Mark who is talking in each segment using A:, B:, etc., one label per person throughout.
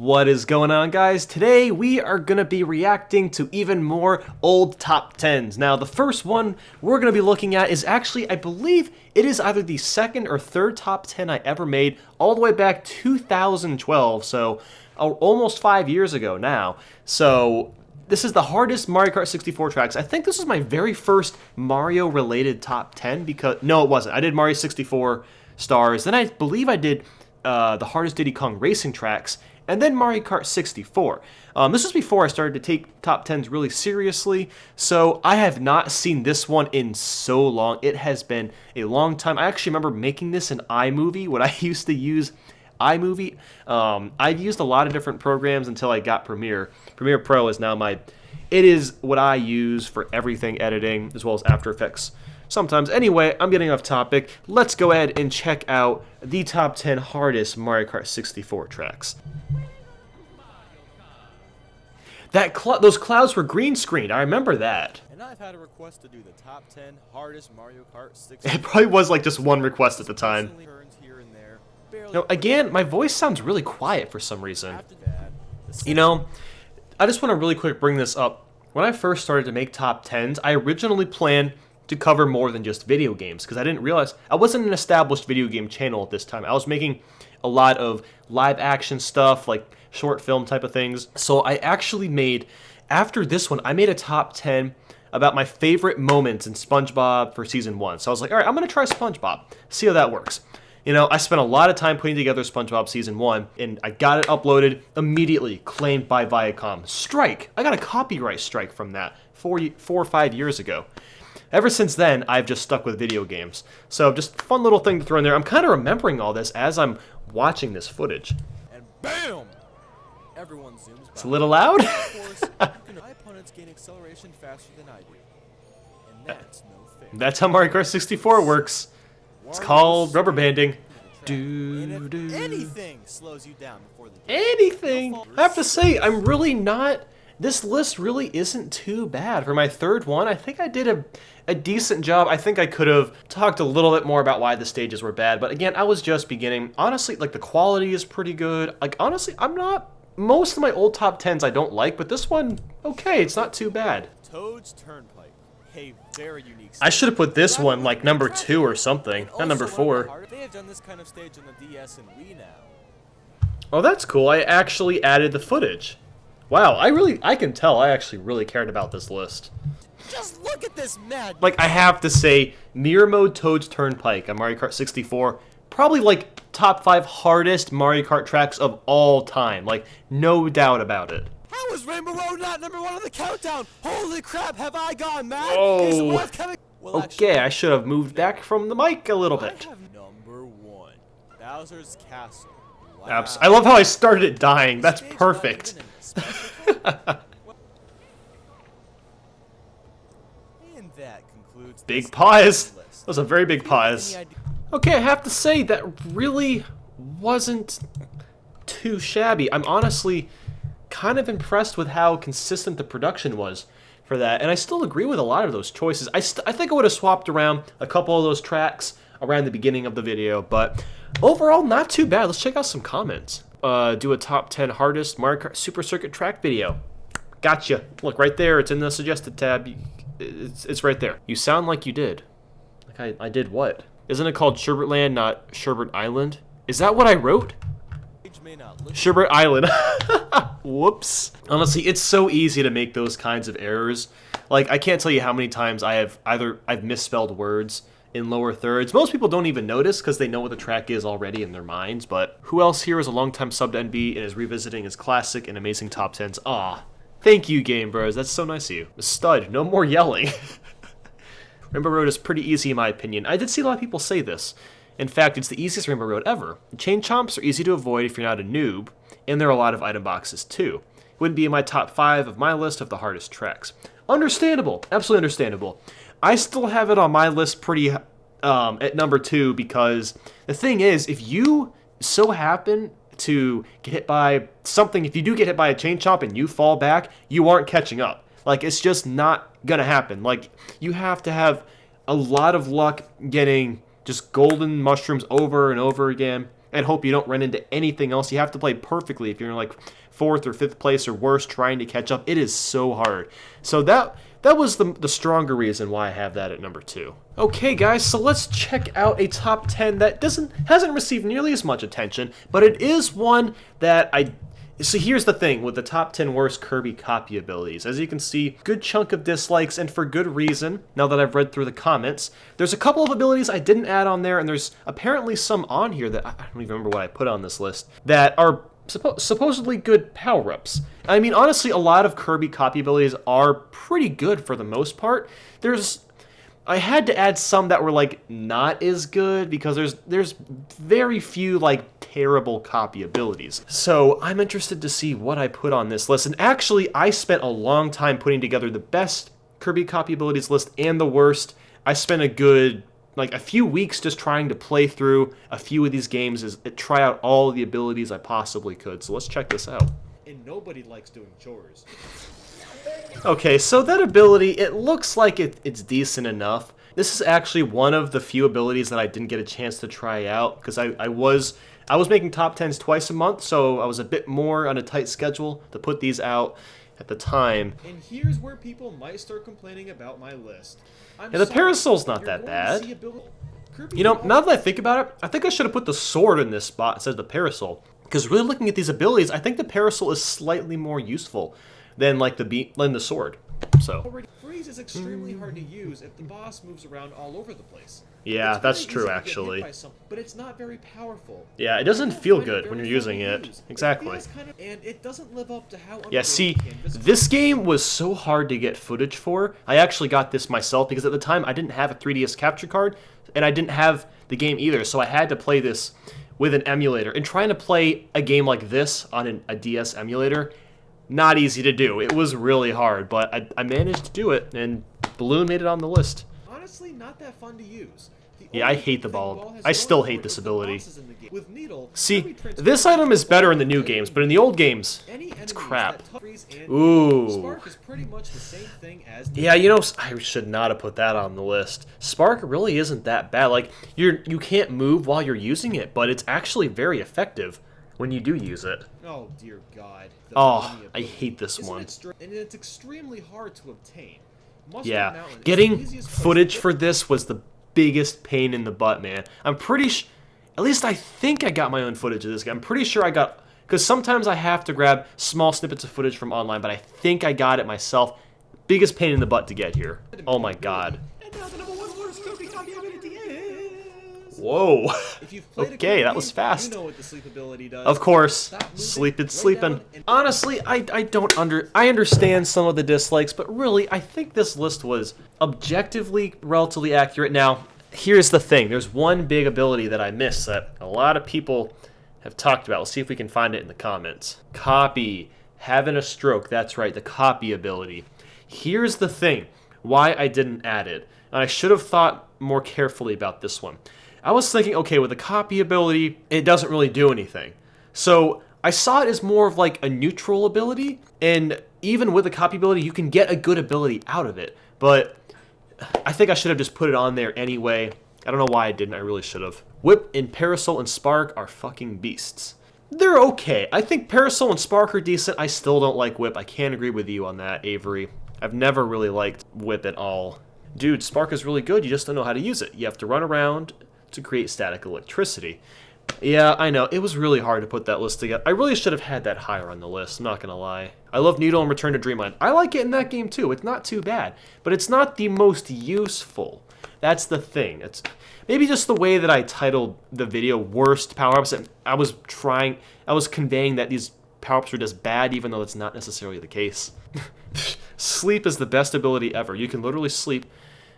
A: What is going on, guys? Today we are going to be reacting to even more old top 10s. Now, the first one we're going to be looking at is actually, I believe it is either the second or third top 10 I ever made, all the way back 2012, so almost 5 years ago now. So this is the hardest Mario Kart 64 tracks. I think this is my very first Mario-related top 10 because... No, it wasn't. I did Mario 64 stars. Then I believe I did the hardest Diddy Kong racing tracks, and then Mario Kart 64. This was before I started to take top 10s really seriously, so I have not seen this one in so long. It has been a long time. I actually remember making this in iMovie when I used to use iMovie. I've used a lot of different programs until I got Premiere. Premiere Pro is now it is what I use for everything editing, as well as After Effects sometimes. Anyway, I'm getting off topic. Let's go ahead and check out the top 10 hardest Mario Kart 64 tracks. Those clouds were green screened. I remember that.
B: And I've had a request to do the top 10 hardest Mario Kart 64.
A: It probably was like just one request at the time. No, again, my voice sounds really quiet for some reason. You know, I just want to really quick bring this up. When I first started to make top 10s, I originally planned to cover more than just video games, because I didn't realize I wasn't an established video game channel at this time. I was making a lot of live action stuff, like short film type of things. So I actually made, after this one, I made a top 10 about my favorite moments in SpongeBob for season 1. So I was like, all right, I'm going to try SpongeBob, see how that works. You know, I spent a lot of time putting together SpongeBob season 1, and I got it uploaded immediately, claimed by Viacom. Strike! I got a copyright strike from that 4 or 5 years ago. Ever since then, I've just stuck with video games. So just a fun little thing to throw in there. I'm kind of remembering all this as I'm watching this footage.
B: And BAM! Everyone zooms by.
A: It's a little loud.
B: Of course, my opponents gain acceleration faster than I do. And that's no fair.
A: That's how Mario Kart 64 works. It's called rubber banding.
B: And if anything slows you down before the game,
A: anything. I have to say, I'm really not... This list really isn't too bad. For my third one, I think I did a decent job. I think I could have talked a little bit more about why the stages were bad. But again, I was just beginning. Honestly, like, the quality is pretty good. Like, honestly, I'm not... Most of my old top 10s I don't like, but this one, okay, it's not too bad.
B: Toad's Turnpike, a very unique stage.
A: I should have put this one like number 2 or something, not number 4.
B: They have done this kind of stage on the DS and Wii now.
A: Oh, that's cool. I actually added the footage. Wow, I can tell I actually really cared about this list.
B: Just look at this mad.
A: Like, I have to say, Mirror Mode Toad's Turnpike on Mario Kart 64, probably like top 5 hardest Mario Kart tracks of all time. Like, no doubt about it.
B: How is Rainbow Road not number 1 on the countdown? Holy crap, have I gone mad?
A: Oh.
B: Is the world coming? Well,
A: Okay,
B: actually,
A: I should have moved back from the mic a little bit.
B: Number 1, Bowser's Castle. Wow.
A: I love how I started it dying. That's perfect.
B: And that concludes
A: Big pause. That was a very big pause. Okay, I have to say that really wasn't too shabby. I'm honestly kind of impressed with how consistent the production was for that, and I still agree with a lot of those choices. I think I would have swapped around a couple of those tracks around the beginning of the video, but overall, not too bad. Let's check out some comments. Do a top 10 hardest Mario Kart Super Circuit track video. Gotcha. Look, right there. It's in the suggested tab. It's right there. You sound like you did. Like I did what? Isn't it called Sherbertland, not Sherbert Island? Is that what I wrote? Sherbert Island. Whoops. Honestly, it's so easy to make those kinds of errors. Like, I can't tell you how many times I've misspelled words in lower thirds. Most people don't even notice because they know what the track is already in their minds, but who else here is a longtime sub to NB and is revisiting his classic and amazing top 10s? Aw, thank you, Game Bros. That's so nice of you. Stud, no more yelling. Rainbow Road is pretty easy in my opinion. I did see a lot of people say this. In fact, it's the easiest Rainbow Road ever. Chain chomps are easy to avoid if you're not a noob, and there are a lot of item boxes too. It wouldn't be in my top 5 of my list of the hardest tracks. Understandable, absolutely understandable. I still have it on my list pretty at number 2 because the thing is, if you so happen to get hit by something, if you do get hit by a chain chomp and you fall back, you aren't catching up. Like, it's just not gonna happen. Like, you have to have a lot of luck getting just golden mushrooms over and over again. and hope you don't run into anything else. You have to play perfectly if you're in like 4th or 5th place or worse trying to catch up. It is so hard. So that was the stronger reason why I have that at number 2. Okay guys, so let's check out a top 10 that hasn't received nearly as much attention, but it is one that so here's the thing with the top 10 worst Kirby copy abilities. As you can see, good chunk of dislikes, and for good reason, now that I've read through the comments. There's a couple of abilities I didn't add on there, and there's apparently some on here that I don't even remember what I put on this list, that are supposedly good power-ups. I mean, honestly, a lot of Kirby copy abilities are pretty good for the most part. I had to add some that were like not as good because there's very few like terrible copy abilities. So I'm interested to see what I put on this list. And actually, I spent a long time putting together the best Kirby copy abilities list and the worst. I spent a few weeks just trying to play through a few of these games, try out all the abilities I possibly could. So let's check this out.
B: And nobody likes doing chores.
A: Okay, so that ability, it looks like it's decent enough. This is actually one of the few abilities that I didn't get a chance to try out because I was making top 10s twice a month, so I was a bit more on a tight schedule to put these out at the time.
B: And here's where people might start complaining about my list.
A: Yeah, the Parasol's not that bad. You know, now that I think about it, I think I should have put the sword in this spot instead of the Parasol. Because really looking at these abilities, I think the Parasol is slightly more useful than like the sword. So
B: Freeze is extremely hard to use if the boss moves around all over the place.
A: yeah,
B: It's
A: that's
B: very
A: true
B: easy to get
A: actually.
B: hit by but it's not very powerful.
A: Yeah, it doesn't feel good when you're using it. Exactly.
B: And it doesn't live up to how
A: Yeah, see,
B: Canvas
A: this game was so hard to get footage for. I actually got this myself because at the time I didn't have a 3DS capture card and I didn't have the game either, so I had to play this with an emulator. And trying to play a game like this on a DS emulator, not easy to do. It was really hard, but I managed to do it, and Balloon made it on the list.
B: Honestly, not that fun to use.
A: Yeah, I hate the ball. I still hate this ability.
B: With Needle,
A: See, this item is better in the new games, but in the old games, it's crap. Ooh.
B: Spark is pretty much the same thing as
A: Yeah, you know, I should not have put that on the list. Spark really isn't that bad. Like, you can't move while you're using it, but it's actually very effective when you do use it.
B: Oh, dear God.
A: Oh, I hate this one.
B: And it's extremely hard to obtain.
A: Yeah, getting footage for this was the biggest pain in the butt, man. I'm pretty at least I think I got my own footage of this guy. I'm pretty sure I got, because sometimes I have to grab small snippets of footage from online, but I think I got it myself. Biggest pain in the butt to get here. Oh my God.
B: And now the number one worst Kirby copy ability is...
A: Whoa.
B: If you've played
A: Okay, that was fast.
B: You know what the sleep ability does.
A: Of course, sleeping. Honestly, I understand some of the dislikes, but really, I think this list was objectively relatively accurate. Now, here's the thing. There's one big ability that I missed that a lot of people have talked about. Let's see if we can find it in the comments. Copy. Having a stroke. That's right, the copy ability. Here's the thing. Why I didn't add it. And I should have thought more carefully about this one. I was thinking, okay, with the copy ability, it doesn't really do anything. So I saw it as more of like a neutral ability, and even with the copy ability, you can get a good ability out of it. But I think I should have just put it on there anyway. I don't know why I didn't. I really should have. Whip and Parasol and Spark are fucking beasts. They're okay. I think Parasol and Spark are decent. I still don't like Whip. I can't agree with you on that, Avery. I've never really liked Whip at all. Dude, Spark is really good. You just don't know how to use it. You have to run around to create static electricity. Yeah, I know. It was really hard to put that list together. I really should have had that higher on the list, I'm not gonna lie. I love Needle and Return to Dreamland. I like it in that game too. It's not too bad. But it's not the most useful. That's the thing. It's maybe just the way that I titled the video Worst Power-Ups. I was conveying that these power-ups are just bad, even though that's not necessarily the case. Sleep is the best ability ever. You can literally sleep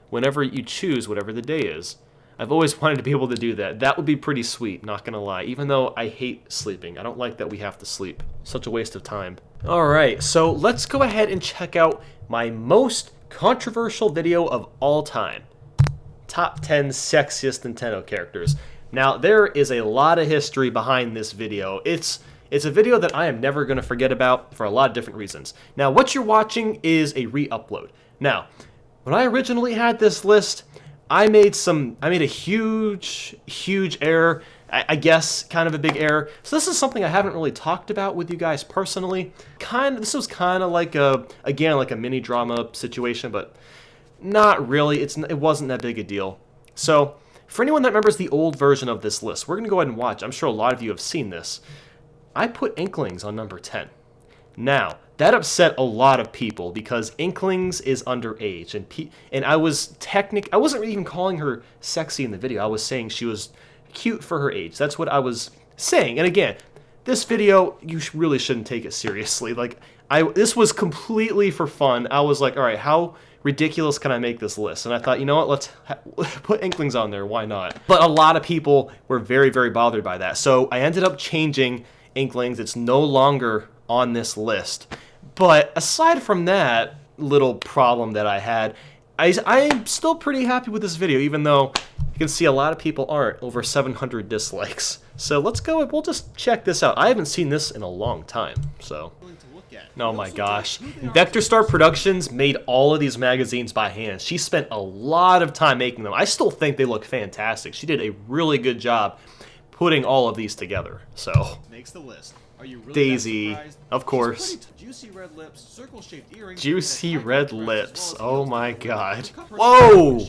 A: whenever you choose, whatever the day is. I've always wanted to be able to do that. That would be pretty sweet, not gonna lie. Even though I hate sleeping. I don't like that we have to sleep. Such a waste of time. Alright, so let's go ahead and check out my most controversial video of all time. Top 10 sexiest Nintendo characters. Now, there is a lot of history behind this video. It's a video that I am never gonna forget about for a lot of different reasons. Now, what you're watching is a re-upload. Now, when I originally had this list, I made a huge error. I guess kind of a big error. So this is something I haven't really talked about with you guys personally. This was kind of like again, like a mini drama situation, but not really. It wasn't that big a deal. So for anyone that remembers the old version of this list, we're going to go ahead and watch. I'm sure a lot of you have seen this. I put Inklings on number 10. Now, that upset a lot of people because Inklings is underage, and I wasn't really even calling her sexy in the video. I was saying she was cute for her age. That's what I was saying. And again, this video, you really shouldn't take it seriously. Like, this was completely for fun. I was like, all right, how ridiculous can I make this list? And I thought, you know what, let's put Inklings on there. Why not? But a lot of people were very, very bothered by that. So I ended up changing Inklings. It's no longer on this list. But aside from that little problem that I had, I'm still pretty happy with this video, even though you can see a lot of people aren't. Over 700 dislikes. So let's go, we'll just check this out. I haven't seen this in a long time, so. Oh my gosh. Vector Star Productions made all of these magazines by hand. She spent a lot of time making them. I still think they look fantastic. She did a really good job putting all of these together, so.
B: Makes the list. Are you really
A: Daisy, of course.
B: Juicy red lips, circle-shaped earrings.
A: Juicy red lips. Oh my god. Whoa!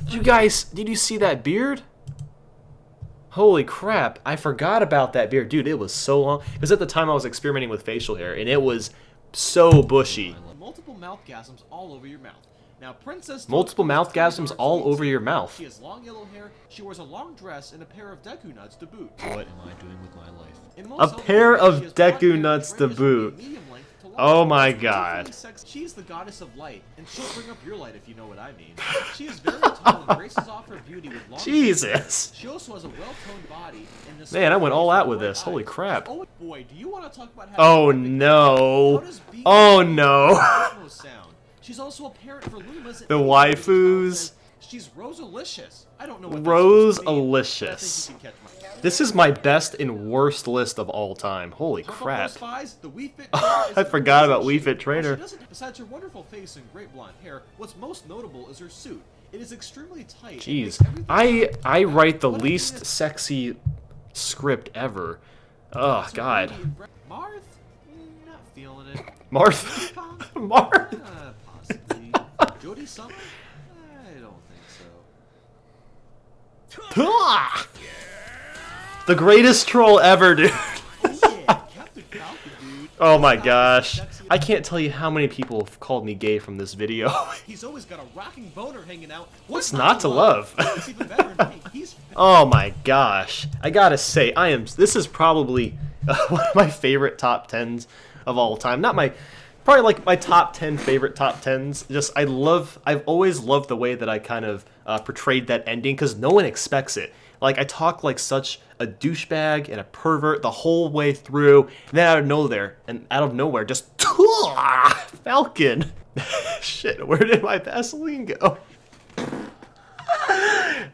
A: Did you see that beard? Holy crap, I forgot about that beard. Dude, it was so long. Because at the time I was experimenting with facial hair, and it was so bushy.
B: Multiple mouthgasms all over your mouth. Now, Princess
A: Multiple mouthgasms all over your mouth.
B: She has long yellow hair, she wears a long dress, and a pair of Deku nuts to boot. What am I doing with my life?
A: A pair of Deku nuts to boot. Oh my god.
B: She's the goddess of light, and she'll bring up your light if you know what I mean. She is very tall and graces off her beauty with long
A: Jesus.
B: She also has a well-toned body. And
A: man, I went all out with this. Holy crap.
B: Oh boy, do you want to talk about how
A: oh no. Oh no.
B: She's also a parent for Lumas.
A: The waifus.
B: She's Rosalicious. I don't know what
A: Rosalicious. This is my best and worst list of all time. Holy crap. I forgot about We Fit Trainer.
B: Besides her wonderful face and great blonde hair, what's most notable is her suit. It is extremely tight.
A: Jeez. I write the least sexy script ever. Oh, God.
B: Marth? Not feeling it.
A: Marth? Marth?
B: Possibly. Jodie Summer? I don't think so.
A: The greatest troll ever, dude. Oh my gosh. I can't tell you how many people have called me gay from this video.
B: He's always got a rocking boner hanging out.
A: What's not to love? Oh my gosh. I gotta say, this is probably one of my favorite top 10s of all time. Probably like my top 10 favorite top 10s. I've always loved the way that I kind of portrayed that ending because no one expects it. Like, I talk like such a douchebag and a pervert the whole way through, and then out of nowhere, just Falcon. Shit, where did my Vaseline go?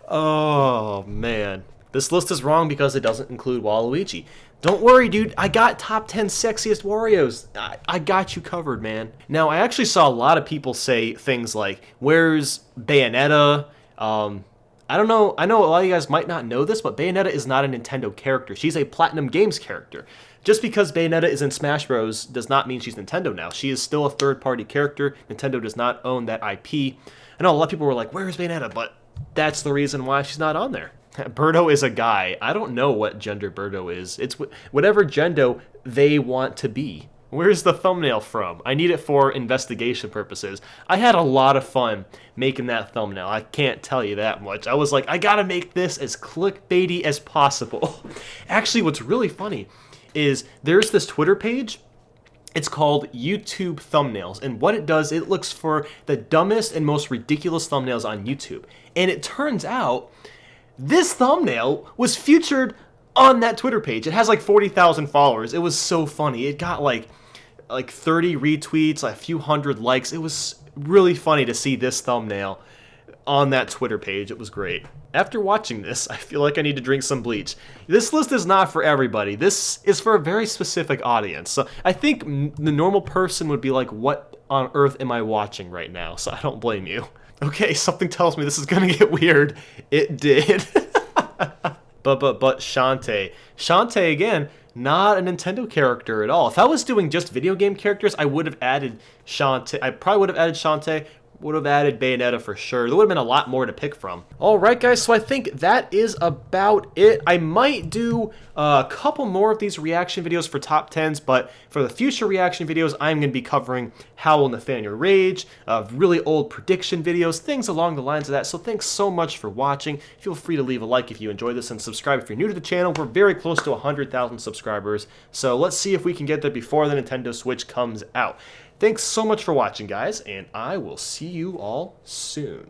A: Oh man, this list is wrong because it doesn't include Waluigi. Don't worry, dude. I got top 10 sexiest Warriors. I got you covered, man. Now, I actually saw a lot of people say things like, "Where's Bayonetta?" I don't know. I know a lot of you guys might not know this, but Bayonetta is not a Nintendo character. She's a Platinum Games character. Just because Bayonetta is in Smash Bros. Does not mean she's Nintendo now. She is still a third-party character. Nintendo does not own that IP. I know a lot of people were like, "Where's Bayonetta?" But that's the reason why she's not on there. Birdo is a guy. I don't know what gender Birdo is. It's whatever gender they want to be. Where's the thumbnail from? I need it for investigation purposes. I had a lot of fun making that thumbnail. I can't tell you that much. I was like, I gotta make this as clickbaity as possible. Actually, what's really funny is there's this Twitter page. It's called YouTube Thumbnails, and what it does, it looks for the dumbest and most ridiculous thumbnails on YouTube. And it turns out this thumbnail was featured on that Twitter page. It has like 40,000 followers. It was so funny. It got like 30 retweets, a few hundred likes. It was really funny to see this thumbnail on that Twitter page. It was great. After watching this, I feel like I need to drink some bleach. This list is not for everybody. This is for a very specific audience. So I think the normal person would be like, what on earth am I watching right now? So I don't blame you. Okay, something tells me this is gonna get weird. It did. But Shantae. Shantae, again, not a Nintendo character at all. If I was doing just video game characters, I would have added Shantae. I probably would have added Shantae. Would have added Bayonetta for sure. There would have been a lot more to pick from. Alright guys, so I think that is about it. I might do a couple more of these reaction videos for top 10s, but for the future reaction videos, I'm going to be covering How Will Nathaniel Rage, really old prediction videos, things along the lines of that. So thanks so much for watching. Feel free to leave a like if you enjoyed this and subscribe if you're new to the channel. We're very close to 100,000 subscribers, so let's see if we can get there before the Nintendo Switch comes out. Thanks so much for watching, guys, and I will see you all soon.